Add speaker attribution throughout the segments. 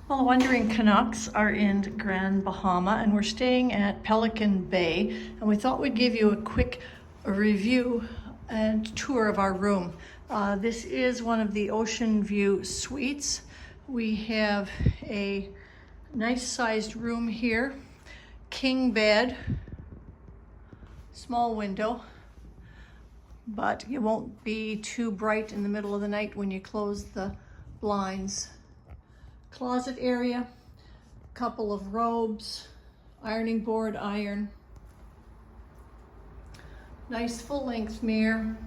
Speaker 1: Well, the Wandering Canucks are in Grand Bahama and we're staying at Pelican Bay, and we thought we'd give you a quick review and tour of our room. This is one of the ocean view suites. We have a nice sized room here, king bed, small window, but it won't be too bright in the middle of the night when you close the blinds. Closet area, couple of robes, ironing board, iron, nice full-length mirror,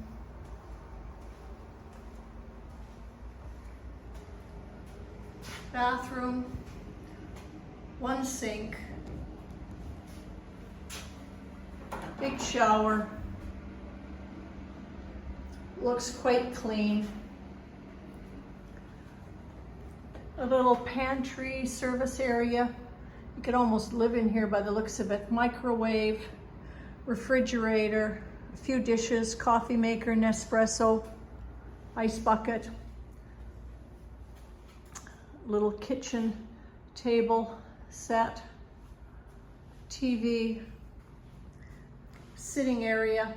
Speaker 1: bathroom, one sink, big shower, looks quite clean. A little pantry service area. You could almost live in here by the looks of it. Microwave, refrigerator, a few dishes, coffee maker, Nespresso, ice bucket, little kitchen table set, TV, sitting area.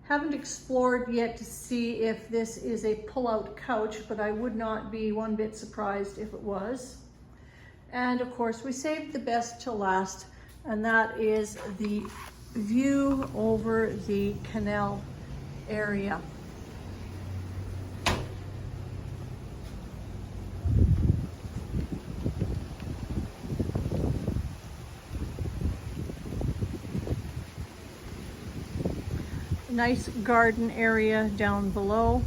Speaker 1: Haven't explored yet to see if this is a pull-out couch, but I would not be one bit surprised if it was. And of course, we saved the best till last, and that is the view over the canal area. Nice garden area down below.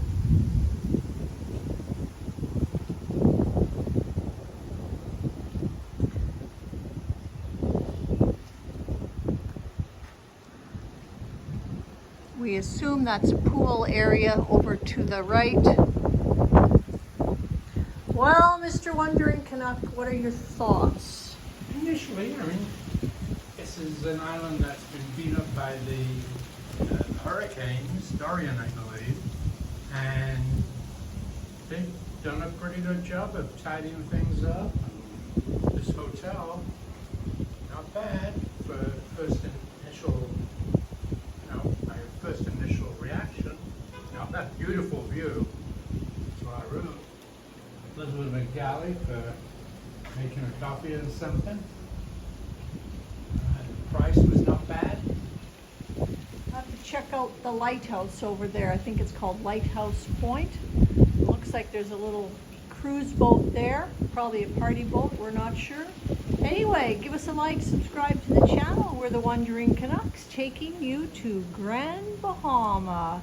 Speaker 1: We assume that's a pool area over to the right. Well, Mr. Wandering Canuck, what are your thoughts?
Speaker 2: Initially, this is an island that's been beat up by the hurricanes, Dorian, I believe, and they've done a pretty good job of tidying things up. This hotel, not bad for my first initial reaction. Now that beautiful view to our room. A little bit of a galley for making a coffee or something. The price was not bad.
Speaker 1: Check out the lighthouse over there. I think it's called Lighthouse Point. Looks like there's a little cruise boat there, probably a party boat, we're not sure. Anyway, give us a like, subscribe to the channel. We're the Wandering Canucks, taking you to Grand Bahama.